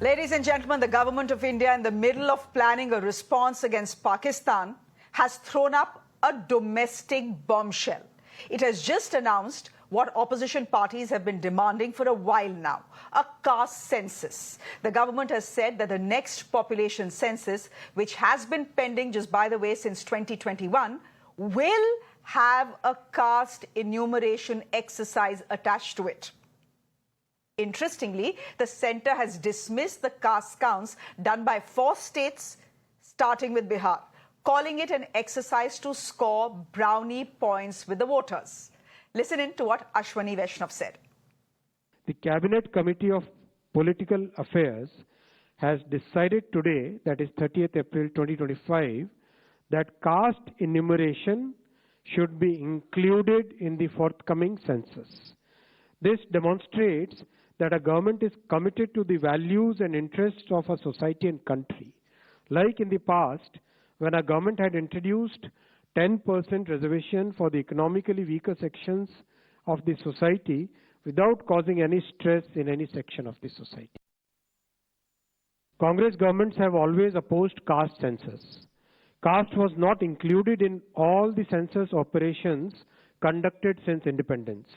Ladies and gentlemen, the government of India, in the middle of planning a response against Pakistan, has thrown up a domestic bombshell. It has just announced what opposition parties have been demanding for a while now, a caste census. The government has said that the next population census, which has been pending, just by the way, since 2021, will have a caste enumeration exercise attached to it. Interestingly, the centre has dismissed the caste counts done by 4 states, starting with Bihar, calling it an exercise to score brownie points with the voters. Listen in to what Ashwani Vaishnav said. The Cabinet Committee of Political Affairs has decided today, that is 30th April 2025, that caste enumeration should be included in the forthcoming census. This demonstrates that a government is committed to the values and interests of a society and country. Like in the past, when a government had introduced 10% reservation for the economically weaker sections of the society without causing any stress in any section of the society. Congress governments have always opposed caste census. Caste was not included in all the census operations conducted since independence.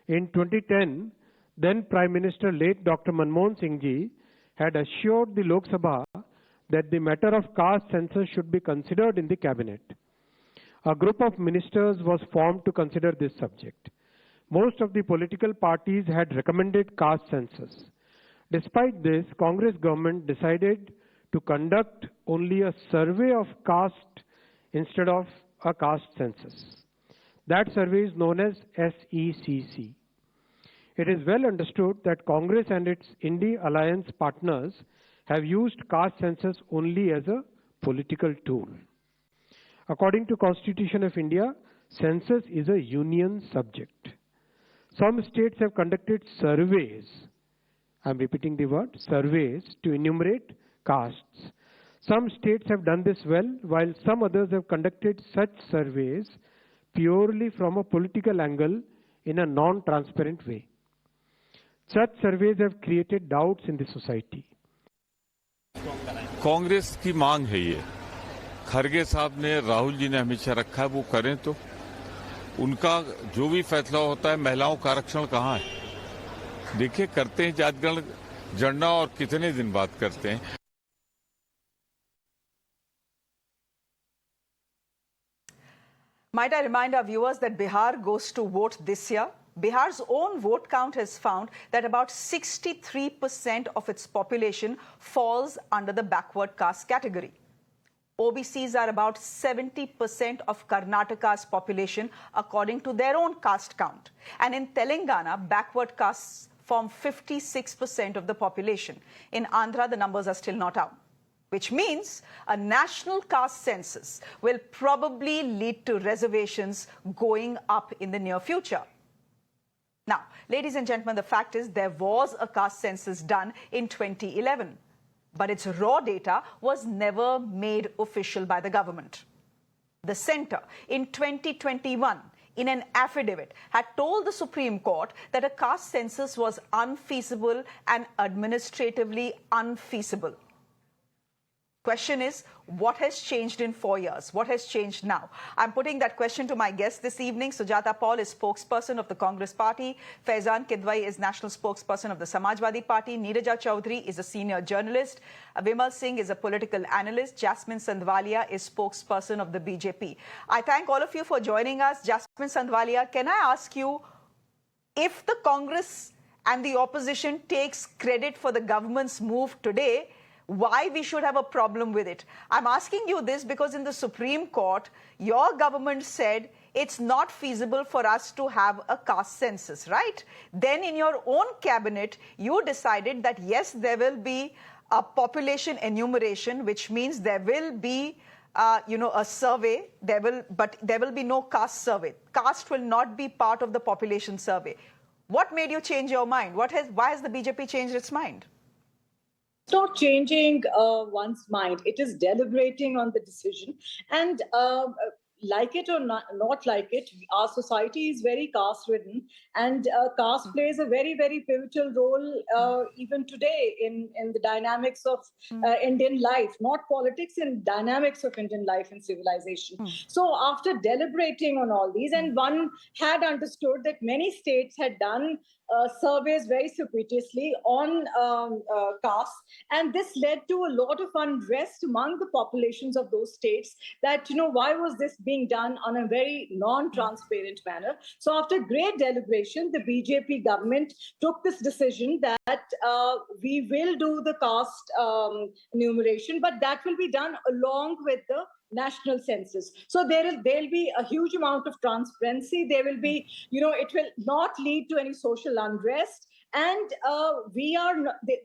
In 2010, then Prime Minister late Dr. Manmohan Singh ji had assured the Lok Sabha that the matter of caste census should be considered in the cabinet. A group of ministers was formed to consider this subject. Most of the political parties had recommended caste census. Despite this, Congress government decided to conduct only a survey of caste instead of a caste census. That survey is known as SECC. It is well understood that Congress and its India alliance partners have used caste census only as a political tool. According to Constitution of India, census is a union subject. Some states have conducted surveys, I am repeating the word, surveys, to enumerate castes. Some states have done this well, while some others have conducted such surveys purely from a political angle in a non-transparent way. Such surveys have created doubts in the society. Congress की मांग है ये, खरगे साहब ने, राहुल जी ने हमेशा रखा है, वो करें तो उनका जो भी फैसला होता है, महिलाओं का आरक्षण कहाँ है, देखिए करते हैं जात जनगणना और कितने दिन बाद करते हैं. Might I remind our viewers that Bihar goes to vote this year? Bihar's own vote count has found that about 63% of its population falls under the backward caste category. OBCs are about 70% of Karnataka's population according to their own caste count. And in Telangana, backward castes form 56% of the population. In Andhra, the numbers are still not out, which means a national caste census will probably lead to reservations going up in the near future. Now, ladies and gentlemen, the fact is there was a caste census done in 2011, but its raw data was never made official by the government. The centre, in 2021, in an affidavit, had told the Supreme Court that a caste census was unfeasible and administratively unfeasible. Question is, what has changed in 4 years? What has changed now? I'm putting that question to my guest this evening. Sujata Paul is spokesperson of the Congress Party. Faizan Kidwai is national spokesperson of the Samajwadi Party. Neeraja Chaudhary is a senior journalist. Vimal Singh is a political analyst. Jasmine Sandwalia is spokesperson of the BJP. I thank all of you for joining us. Jasmine Sandwalia, can I ask you, if the Congress and the opposition takes credit for the government's move today, why we should have a problem with it? I'm asking you this because in the Supreme Court, your government said it's not feasible for us to have a caste census, right? Then in your own cabinet, you decided that yes, there will be a population enumeration, which means there will be a survey, but there will be no caste survey. Caste will not be part of the population survey. What made you change your mind? Why has the BJP changed its mind? It's not changing one's mind. It is deliberating on the decision. And, like it or not like it, our society is very caste-ridden, and caste plays a very, very pivotal role even today in the dynamics of Indian life, not politics, in dynamics of Indian life and civilization. So after deliberating on all these, and one had understood that many states had done surveys very circuitously on caste, and this led to a lot of unrest among the populations of those states, that, why was this being done on a very non-transparent manner. So after great deliberation, the BJP government took this decision that we will do the caste enumeration, but that will be done along with the national census. So there'll be a huge amount of transparency. There will be, it will not lead to any social unrest. And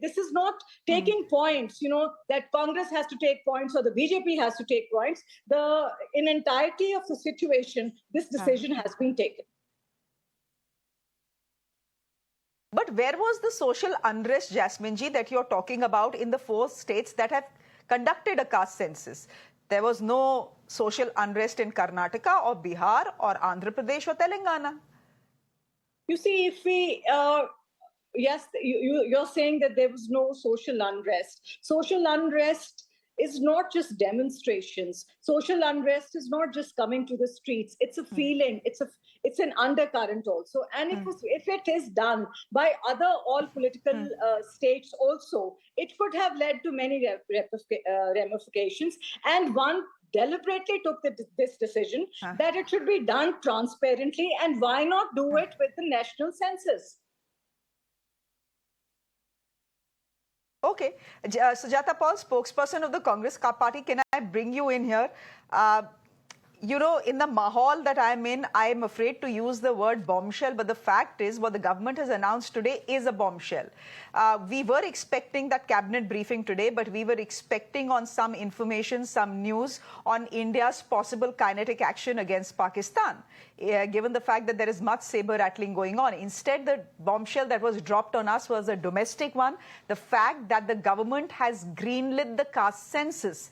this is not taking points, that Congress has to take points or the BJP has to take points. In entirety of the situation, this decision has been taken. But where was the social unrest, Jasmine ji, that you're talking about in the 4 states that have conducted a caste census? There was no social unrest in Karnataka or Bihar or Andhra Pradesh or Telangana. You see, if we... yes, you're saying that there was no social unrest. Social unrest is not just demonstrations. Social unrest is not just coming to the streets. It's a feeling. It's an undercurrent also. And if it is done by all political states also, it could have led to many ramifications. And one deliberately took this decision that it should be done transparently. And why not do it with the national census? Okay. Sujata Paul, spokesperson of the Congress Party, can I bring you in here? In the mahal that I'm in, I'm afraid to use the word bombshell, but the fact is what the government has announced today is a bombshell. We were expecting that cabinet briefing today, but we were expecting on some information, some news on India's possible kinetic action against Pakistan, given the fact that there is much saber rattling going on. Instead, the bombshell that was dropped on us was a domestic one, the fact that the government has greenlit the caste census.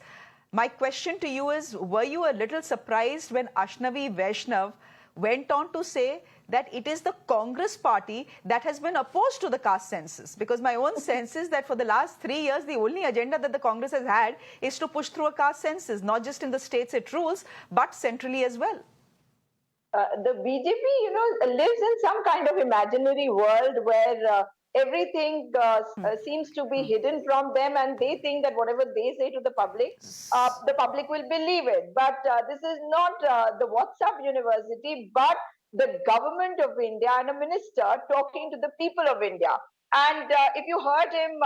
My question to you is, were you a little surprised when Ashnavi Vaishnav went on to say that it is the Congress party that has been opposed to the caste census? Because my own sense is that for the last 3 years, the only agenda that the Congress has had is to push through a caste census, not just in the states it rules, but centrally as well. The BJP, lives in some kind of imaginary world where everything seems to be hidden from them, and they think that whatever they say to the public will believe it. But this is not the WhatsApp university, but the government of India and a minister talking to the people of India. And if you heard him,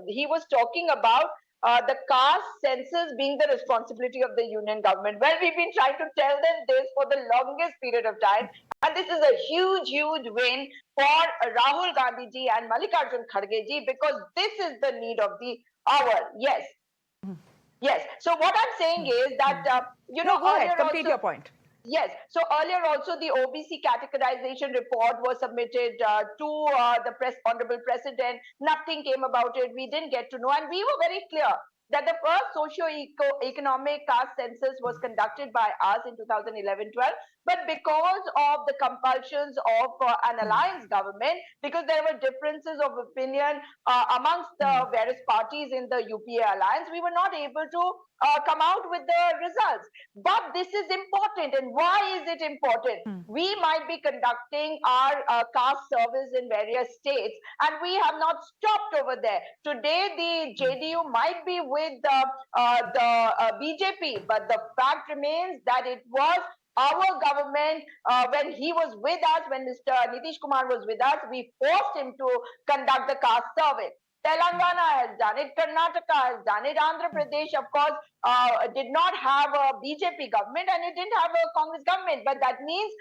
he was talking about the caste census being the responsibility of the union government. Well, we've been trying to tell them this for the longest period of time. And this is a huge, huge win for Rahul Gandhi ji and Mallikarjun Kharge ji, because this is the need of the hour. Yes. Yes. So what I'm saying is that, go ahead, complete your point. Yes. So earlier also the OBC categorization report was submitted to the Honorable President. Nothing came about it. We didn't get to know. And we were very clear that the first socio-economic caste census was conducted by us in 2011-12. But because of the compulsions of an alliance government, because there were differences of opinion amongst the various parties in the UPA alliance, we were not able to come out with the results. But this is important. And why is it important? We might be conducting our caste service in various states, and we have not stopped over there. Today, the JDU might be with the BJP, but the fact remains that it was our government, when he was with us, when Mr. Nitish Kumar was with us, we forced him to conduct the caste survey. Telangana has done it, Karnataka has done it, Andhra Pradesh, of course, did not have a BJP government and it didn't have a Congress government. But that means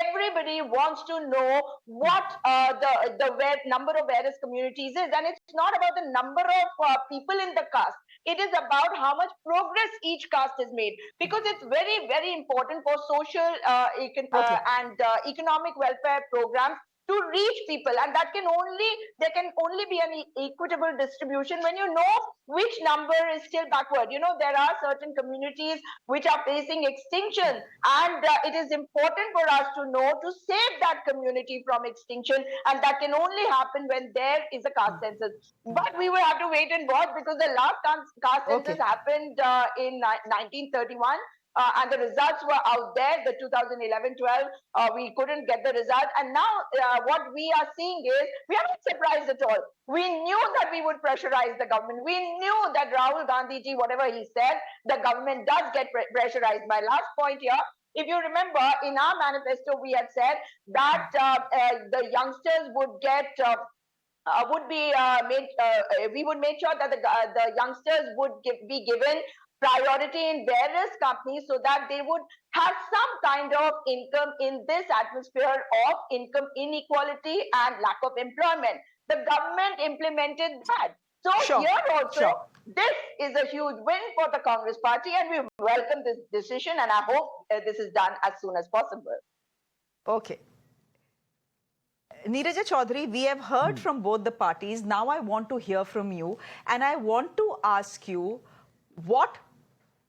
everybody wants to know what the number of various communities is. And it's not about the number of people in the caste. It is about how much progress each caste has made, because it's very, very important for social and economic welfare programs to reach people, and there can only be an equitable distribution when you know which number is still backward. There are certain communities which are facing extinction, and it is important for us to know to save that community from extinction, and that can only happen when there is a caste census. But we will have to wait and watch, because the last caste census happened in 1931. And the results were out there, the 2011-12, we couldn't get the result. And now what we are seeing is, we are not surprised at all. We knew that we would pressurize the government. We knew that Rahul Gandhi ji, whatever he said, the government does get pressurized. My last point here, if you remember, in our manifesto, we had said that the youngsters would get... we would make sure that the youngsters would be given priority in various companies, so that they would have some kind of income in this atmosphere of income inequality and lack of employment. The government implemented that. So here also, this is a huge win for the Congress party, and we welcome this decision, and I hope this is done as soon as possible. Okay. Neeraja Chaudhary, we have heard from both the parties. Now I want to hear from you, and I want to ask you what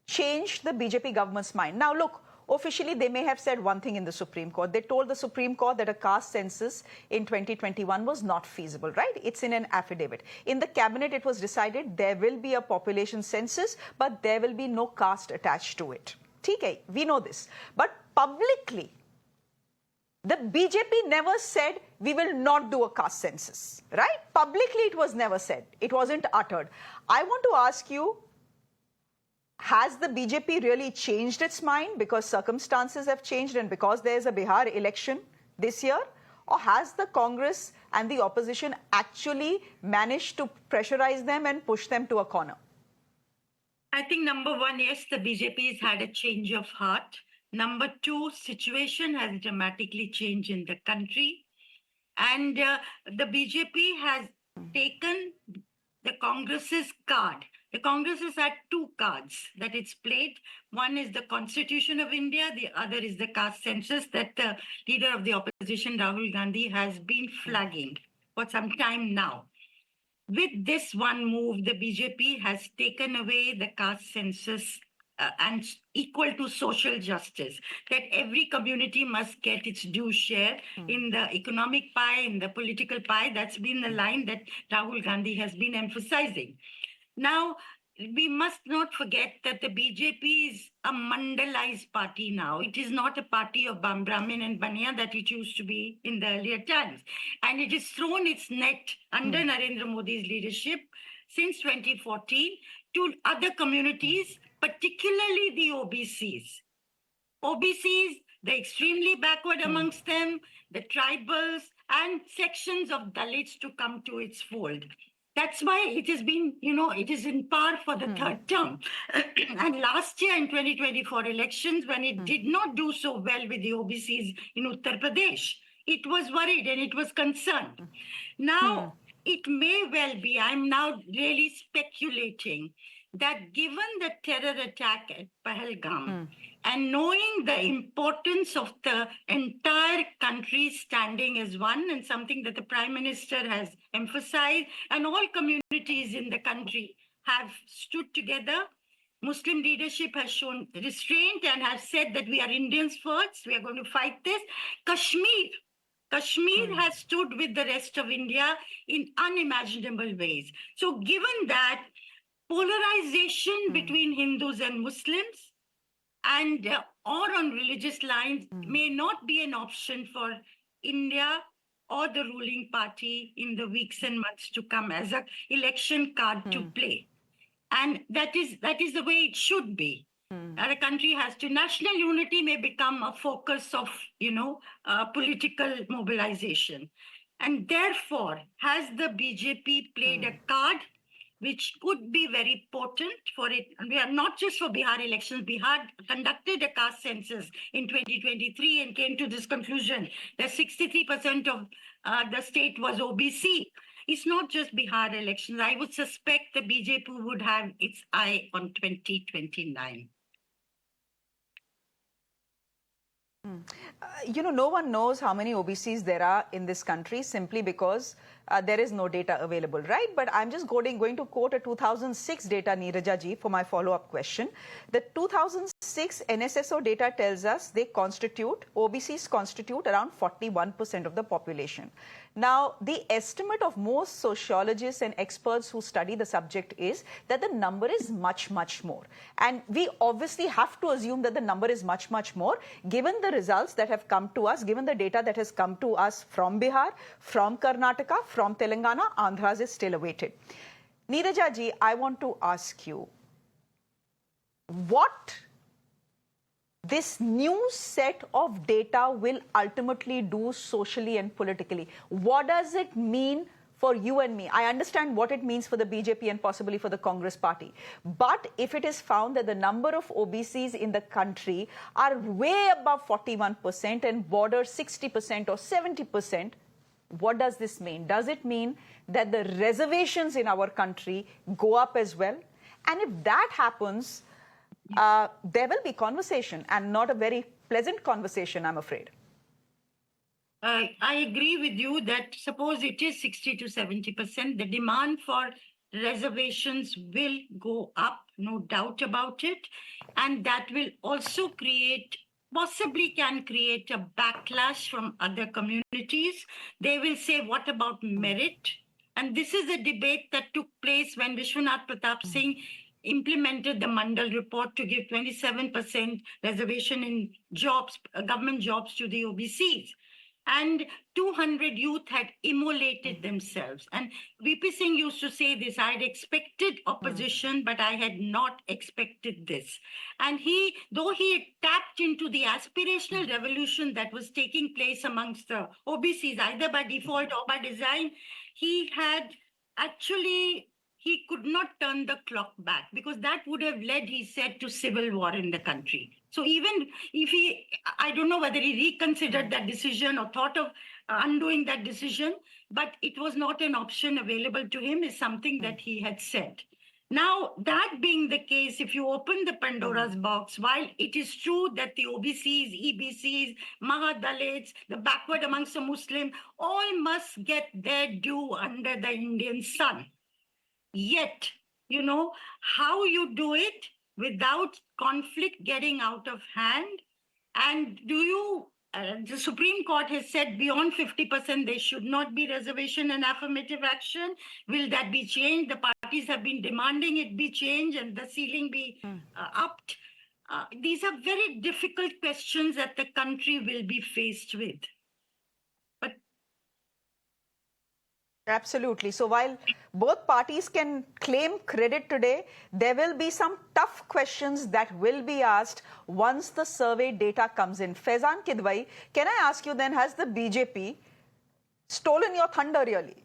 changed the BJP government's mind. Now look, officially they may have said one thing in the Supreme Court. They told the Supreme Court that a caste census in 2021 was not feasible, right? It's in an affidavit. In the cabinet, it was decided there will be a population census, but there will be no caste attached to it. Okay, we know this. But publicly, the BJP never said we will not do a caste census, right? Publicly, it was never said. It wasn't uttered. I want to ask you, has the BJP really changed its mind because circumstances have changed and because there is a Bihar election this year? Or has the Congress and the opposition actually managed to pressurize them and push them to a corner? I think number one, yes, the BJP has had a change of heart. Number two, situation has dramatically changed in the country. And the BJP has taken the Congress's card. The Congress has had two cards that it's played. One is the Constitution of India. The other is the caste census that the leader of the opposition, Rahul Gandhi, has been flagging for some time now. With this one move, the BJP has taken away the caste census and equal to social justice, that every community must get its due share in the economic pie, in the political pie. That's been the line that Rahul Gandhi has been emphasizing. Now, we must not forget that the BJP is a mandalized party now. It is not a party of Brahmin and Baniya that it used to be in the earlier times. And it has thrown its net under Narendra Modi's leadership since 2014 to other communities, particularly the OBCs. OBCs, the extremely backward amongst them, the tribals, and sections of Dalits to come to its fold. That's why it has been, it is in power for the third term. And last year in 2024 elections, when it did not do so well with the OBCs in Uttar Pradesh, it was worried and it was concerned. Now, it may well be, I'm now really speculating, that given the terror attack at Pahalgam and knowing the importance of the entire country standing as one, and something that the Prime Minister has emphasized, and all communities in the country have stood together, Muslim leadership has shown restraint and has said that we are Indians first, we are going to fight this. Kashmir has stood with the rest of India in unimaginable ways. So given that, polarization between Hindus and Muslims and or on religious lines may not be an option for India or the ruling party in the weeks and months to come as an election card to play. And that is the way it should be. The country has to, national unity may become a focus of, political mobilization. And therefore, has the BJP played a card which could be very potent for it? And we are not just for Bihar elections. Bihar conducted a caste census in 2023 and came to this conclusion that 63% of the state was OBC. It's not just Bihar elections. I would suspect the BJP would have its eye on 2029. No one knows how many OBCs there are in this country simply because there is no data available, right? But I'm just going to quote a 2006 data, Neeraja ji, for my follow-up question. The 2006 NSSO data tells us OBCs constitute around 41% of the population. Now, the estimate of most sociologists and experts who study the subject is that the number is much, much more. And we obviously have to assume that the number is much, much more, given the results that have come to us, given the data that has come to us from Bihar, from Karnataka, from Telangana. Andhra's is still awaited. Neeraja ji, I want to ask you, what this new set of data will ultimately do socially and politically? What does it mean for you and me? I understand what it means for the BJP and possibly for the Congress party. But if it is found that the number of OBCs in the country are way above 41% and border 60% or 70%, what does this mean? Does it mean that the reservations in our country go up as well? And if that happens, there will be conversation, and not a very pleasant conversation, I'm afraid. I agree with you that suppose it is 60 to 70%, the demand for reservations will go up, no doubt about it. And that will also possibly can create a backlash from other communities. They will say, what about merit? And this is a debate that took place when Vishwanath Pratap Singh implemented the Mandal report to give 27% reservation in jobs, government jobs to the OBCs. And 200 youth had immolated themselves. And VP Singh used to say this, I had expected opposition, but I had not expected this. And though he had tapped into the aspirational revolution that was taking place amongst the OBCs, either by default or by design, he could not turn the clock back, because that would have led, he said, to civil war in the country. So even if I don't know whether he reconsidered that decision or thought of undoing that decision, but it was not an option available to him, is something that he had said. Now, that being the case, if you open the Pandora's box, while it is true that the OBCs, EBCs, Mahadalits, the backward amongst the Muslim, all must get their due under the Indian sun. Yet, how you do it without conflict getting out of hand? And the Supreme Court has said beyond 50% there should not be reservation and affirmative action. Will that be changed? The parties have been demanding it be changed and the ceiling be upped. These are very difficult questions that the country will be faced with. Absolutely. So while both parties can claim credit today, there will be some tough questions that will be asked once the survey data comes in. Faizan Kidwai, can I ask you then, has the BJP stolen your thunder really?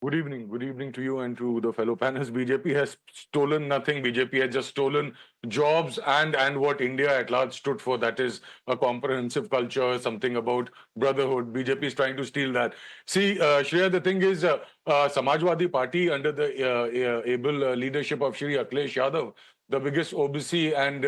Good evening. Good evening to you and to the fellow panelists. BJP has stolen nothing. BJP has just stolen jobs and what India at large stood for. That is a comprehensive culture, something about brotherhood. BJP is trying to steal that. See, Shreya, the thing is, Samajwadi Party under the able leadership of Shri Akhilesh Yadav, the biggest OBC and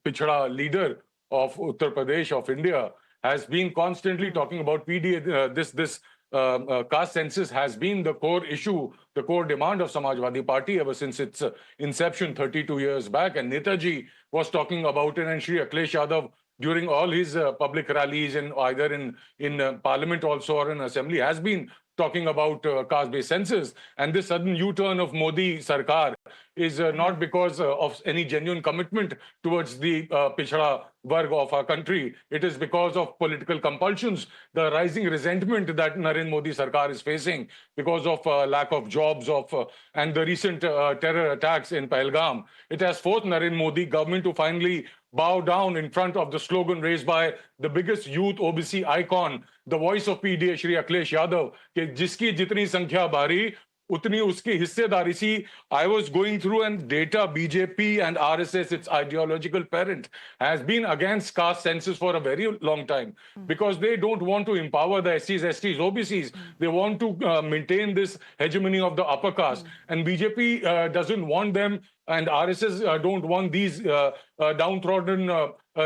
Pichhada leader of Uttar Pradesh of India, has been constantly talking about PDA. This caste census has been the core issue, the core demand of Samajwadi Party ever since its inception 32 years back. And Netaji was talking about it, and Shri Akhilesh Yadav, during all his public rallies, and either in parliament also or in assembly, has been talking about caste-based census. And this sudden U-turn of Modi Sarkar is not because of any genuine commitment towards the Pichhada Varg of our country. It is because of political compulsions, the rising resentment that Narendra Modi Sarkar is facing because of lack of jobs and the recent terror attacks in Pahalgam. It has forced Narendra Modi government to finally bow down in front of the slogan raised by the biggest youth OBC icon, the voice of PDA, Shri Akhilesh Yadav, कि जिसकी जितनी संख्या भारी उतनी उसकी हिस्सेदारी. See, I was going through and data BJP and RSS, its ideological parent, has been against caste census for a very long time because they don't want to empower the SCs, STs, OBCs. They want to maintain this hegemony of the upper caste. And BJP doesn't want them, and RSS don't want these downtrodden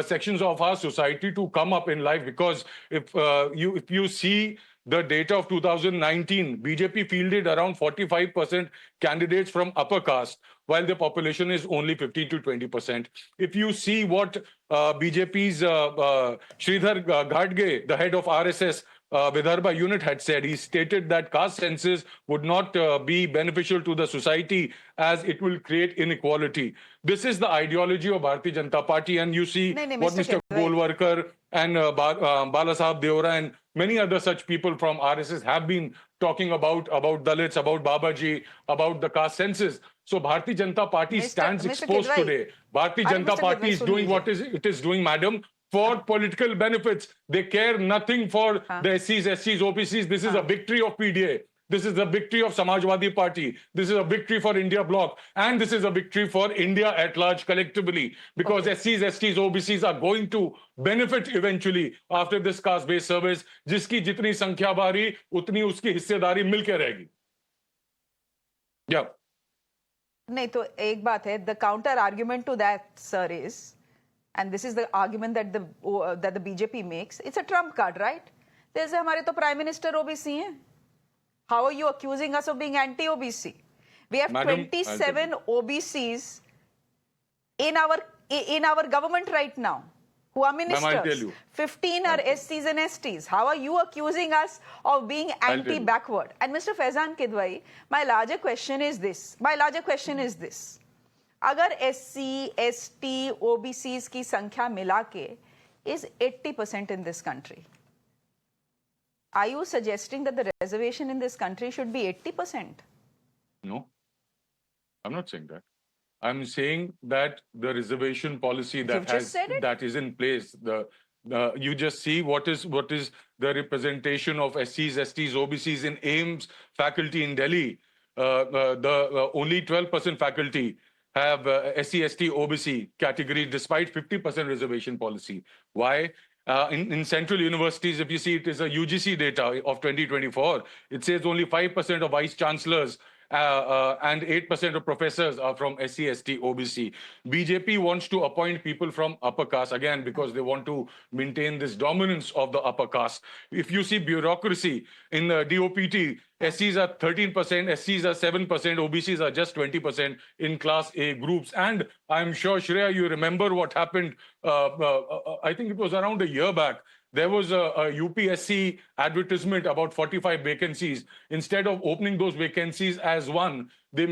sections of our society to come up in life, because if you see the data of 2019, BJP fielded around 45% candidates from upper caste, while the population is only 15 to 20%. If you see what BJP's Sridhar Ghadge, the head of RSS, Vidarbha unit, had said, he stated that caste census would not be beneficial to the society as it will create inequality. This is the ideology of Bharatiya Janata Party, and you see what Mr. Golwarkar and Balasaheb Deora and many other such people from RSS have been talking about Dalits, about Babaji, about the caste census. So Bharatiya Janata Party stands exposed today. Bharatiya Janata Party is doing what it is doing, madam, for political benefits. They care nothing for the SCs, SCs, OBCs. This is a victory of PDA. This is a victory of Samajwadi Party. This is a victory for India Bloc. And this is a victory for India at large collectively. Because SCs, STs, OBCs are going to benefit eventually after this caste-based service. जिसकी जितनी संख्या बारी, उतनी उसकी हिस्सेदारी मिलके रहेगी. Yeah. नहीं तो एक बात है, the counter argument to that, sir, is, and this is the argument that the BJP makes, it's a trump card, right? जैसे हमारे तो Prime Minister OBC हैं. How are you accusing us of being anti-OBC? We have 27 OBCs in our government right now who are ministers. 15 are SCs and STs. How are you accusing us of being anti-backward? And Mr. Faizan Kidwai, my larger question is this. अगर SC, ST, OBCs की संख्या मिला के is 80% in this country. Are you suggesting that the reservation in this country should be 80%? No, I'm not saying that. I'm saying that the reservation policy that is in place, you just see what is the representation of SCs, STs, OBCs in AIMS faculty in Delhi. Only 12% faculty have SC, ST, OBC category despite 50% reservation policy. Why? In central universities, if you see, it is a UGC data of 2024. It says only 5% of vice chancellors and 8% of professors are from SC, ST, OBC. BJP wants to appoint people from upper caste, again, because they want to maintain this dominance of the upper caste. If you see bureaucracy in the DOPT, SCs are 13%, SCs are 7%, OBCs are just 20% in Class A groups. And I'm sure, Shreya, you remember what happened, I think it was around a year back. There was a UPSC advertisement about 45 vacancies. Instead of opening those vacancies as one, they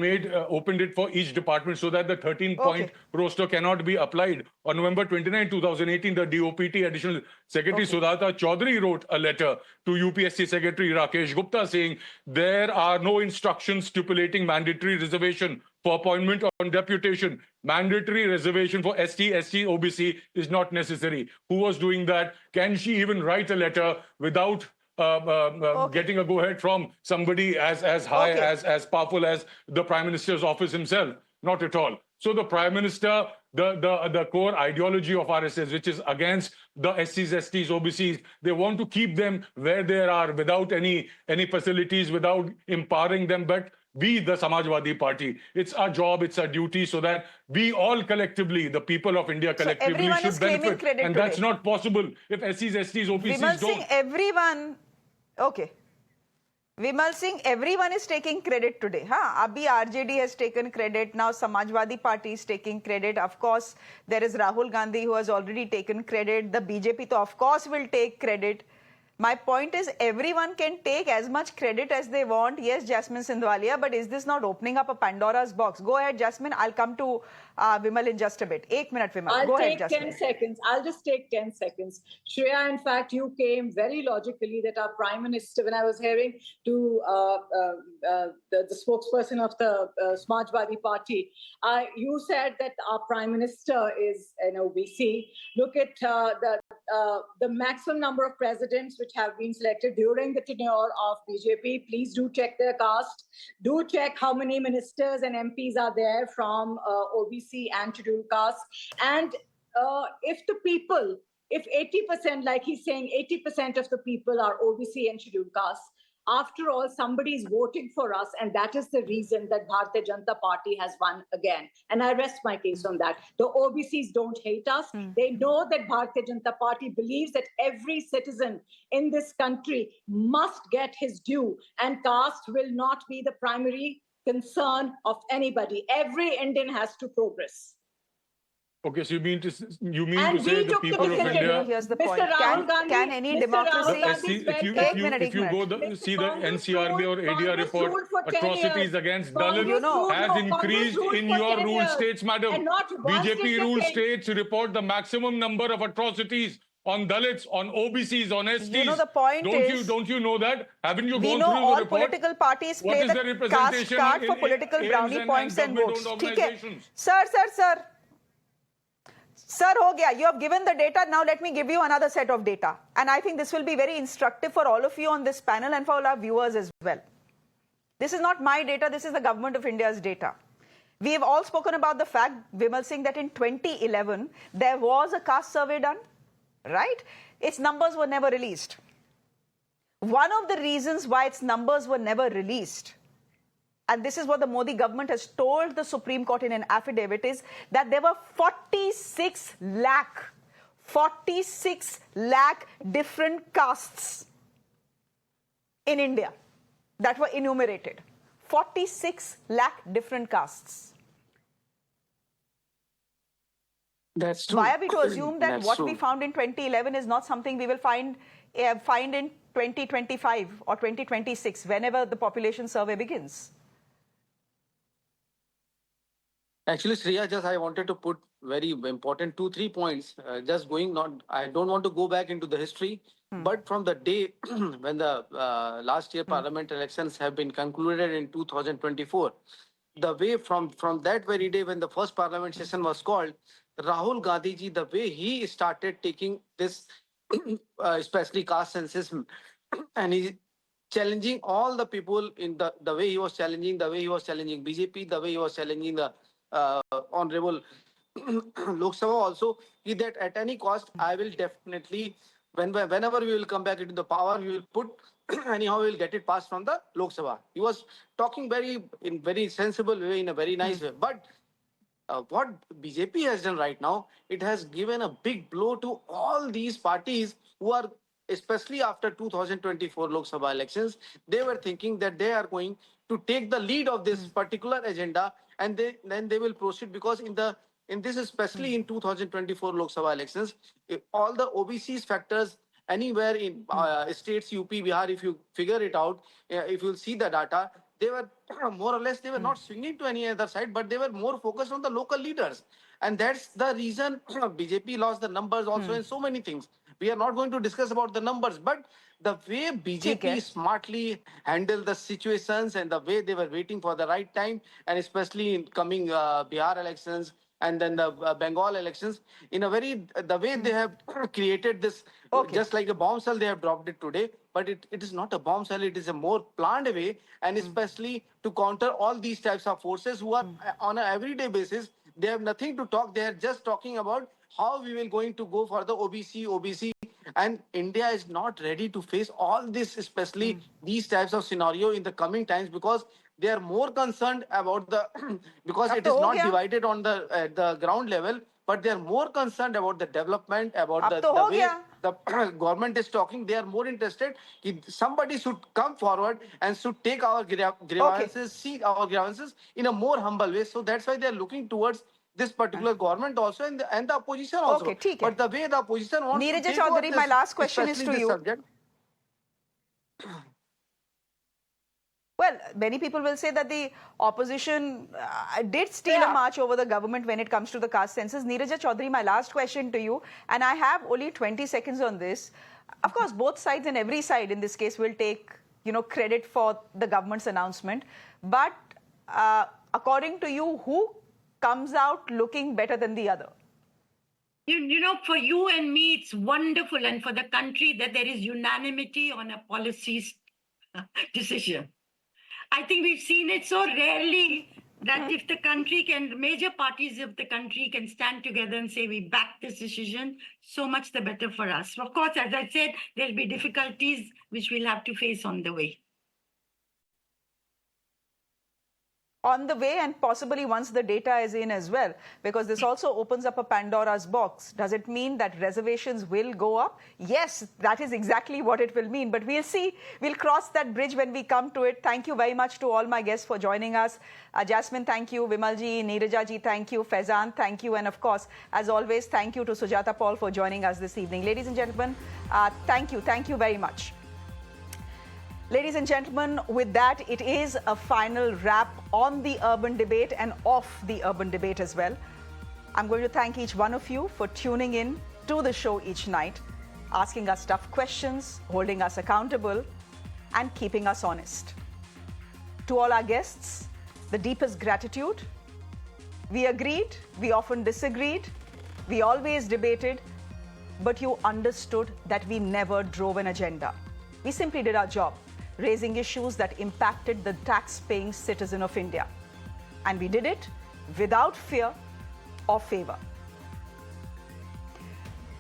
opened it for each department so that the 13-point roster cannot be applied. On November 29, 2018, the DOPT Additional Secretary Sudhata Chaudhary wrote a letter to UPSC Secretary Rakesh Gupta saying there are no instructions stipulating mandatory reservation for appointment on deputation. Mandatory reservation for ST, SC, OBC is not necessary. Who was doing that? Can she even write a letter without getting a go-ahead from somebody as high, as powerful as the Prime Minister's office himself? Not at all. So the Prime Minister, the core ideology of RSS, which is against the SCs, STs, OBCs, they want to keep them where they are without any facilities, without empowering them. But we, the Samajwadi Party, it's our job, it's our duty, so that we all collectively, the people of India collectively, should benefit. And that's not possible if SCs, STs, OBCs Vimal don't. Singh, everyone, Vimal Singh, everyone is taking credit today. Abhi RJD has taken credit. Now Samajwadi Party is taking credit. Of course, there is Rahul Gandhi who has already taken credit. The BJP, of course, will take credit. My point is, everyone can take as much credit as they want. Yes, Jasmine Sindhwalia, but is this not opening up a Pandora's box? Go ahead, Jasmine. I'll come to Vimal in just a bit. 1 minute, Vimal. I'll Go ahead, take just 10 seconds. I'll just take 10 seconds. Shreya, in fact, you came very logically that our Prime Minister, when I was hearing to the spokesperson of the Samajwadi Party, you said that our Prime Minister is an OBC. Look at the maximum number of presidents which have been selected during the tenure of BJP. Please do check their caste. Do check how many ministers and MPs are there from OBC and scheduled caste. And if the people, if 80%, like he's saying, 80% of the people are OBC and scheduled caste, after all, somebody is voting for us, and that is the reason that Bharatiya Janata Party has won again. And I rest my case on that. The OBCs don't hate us. They know that Bharatiya Janata Party believes that every citizen in this country must get his due, and caste will not be the primary concern of anybody. Every Indian has to progress. Okay, so you mean to say the took people of initiative. India? Here's the Mr. point. Rahul Gandhi- Can any Mr. democracy... Rahul Gandhi- If you go see the NCRB or ADR report, atrocities against Dalits has increased in your ruled states, madam. BJP ruled states report the maximum number of atrocities on Dalits, on OBCs, on STs. You know, the point don't you know that? Haven't you we gone know through all the report? political parties What play is the caste card for political brownie points and votes. Sir. Sir, ho gaya. You have given the data. Now let me give you another set of data. And I think this will be very instructive for all of you on this panel and for all our viewers as well. This is not my data. This is the Government of India's data. We have all spoken about the fact, Vimal Singh, that in 2011, there was a caste survey done, right? Its numbers were never released. One of the reasons why its numbers were never released, and this is what the Modi government has told the Supreme Court in an affidavit, is that there were 46 lakh different castes in India that were enumerated. 46 lakh different castes. That's true. Why are we to assume that That's what true. we found in 2011 is not something we will find in 2025 or 2026, whenever the population survey begins? Actually, Shreya, I wanted to put very important 2-3 points. I don't want to go back into the history, but from the day when the last year parliament elections have been concluded in 2024, the way from that very day when the first parliament session was called, Rahul Gandhi ji, the way he started taking this, especially caste census, and he challenging all the people in the way he was challenging BJP, the way he was challenging the Honorable Lok Sabha also, that at any cost, I will definitely, whenever we will come back into the power, we will put, anyhow, we will get it passed from the Lok Sabha. He was talking in very sensible way, in a very nice way. But what BJP has done right now, it has given a big blow to all these parties who are, especially after 2024 Lok Sabha elections, they were thinking that they are going to take the lead of this particular agenda, and then they will proceed, because in this, especially in 2024 Lok Sabha elections, all the OBCs factors anywhere in states, UP, Bihar, if you figure it out, if you see the data, they were more or less, they were not swinging to any other side, but they were more focused on the local leaders. And that's the reason BJP lost the numbers also in so many things. We are not going to discuss about the numbers, but the way BJP smartly handled the situations and the way they were waiting for the right time, and especially in coming Bihar elections and then the Bengal elections, in a very, the way they have created this, just like a bomb cell, they have dropped it today, but it is not a bomb cell, it is a more planned way, and especially to counter all these types of forces who are on an everyday basis. They have nothing to talk. They are just talking about how we will going to go for the OBC, and India is not ready to face all this, especially these types of scenario in the coming times, because they are more concerned about the, because it is not divided on the ground level, but they are more concerned about the development, about the way the government is talking. They are more interested. Somebody should come forward and should take our grievances, see our grievances in a more humble way. So that's why they are looking towards this particular government also, and the opposition also. But the way the opposition wants to take over this, my last question is to you. Subject. Well, many people will say that the opposition did steal a march over the government when it comes to the caste census. Neeraja Chaudhary, my last question to you, and I have only 20 seconds on this. Of course, both sides and every side in this case will take, credit for the government's announcement. But according to you, who comes out looking better than the other? For you and me, it's wonderful, and for the country that there is unanimity on a policy decision. I think we've seen it so rarely that if the major parties of the country can stand together and say, we back this decision, so much the better for us. Of course, as I said, there'll be difficulties which we'll have to face on the way. On the way, and possibly once the data is in as well, because this also opens up a Pandora's box. Does it mean that reservations will go up? Yes, that is exactly what it will mean. But we'll see. We'll cross that bridge when we come to it. Thank you very much to all my guests for joining us. Jasmine, thank you. Vimalji, Neeraja ji, thank you. Faizan, thank you. And of course, as always, thank you to Sujata Paul for joining us this evening. Ladies and gentlemen, thank you. Thank you very much. Ladies and gentlemen, with that, it is a final wrap on the urban debate and off the urban debate as well. I'm going to thank each one of you for tuning in to the show each night, asking us tough questions, holding us accountable, and keeping us honest. To all our guests, the deepest gratitude. We agreed, we often disagreed, we always debated, but you understood that we never drove an agenda. We simply did our job, raising issues that impacted the tax-paying citizen of India. And we did it without fear or favor.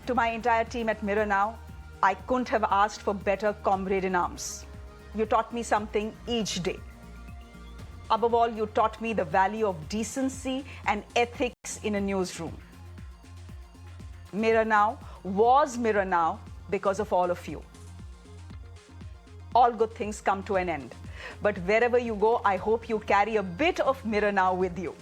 To my entire team at Mirror Now, I couldn't have asked for better comrade in arms. You taught me something each day. Above all, you taught me the value of decency and ethics in a newsroom. Mirror Now was Mirror Now because of all of you. All good things come to an end. But wherever you go, I hope you carry a bit of Mirror Now with you.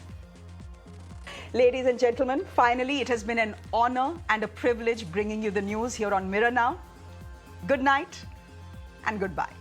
Ladies and gentlemen, finally, it has been an honor and a privilege bringing you the news here on Mirror Now. Good night and goodbye.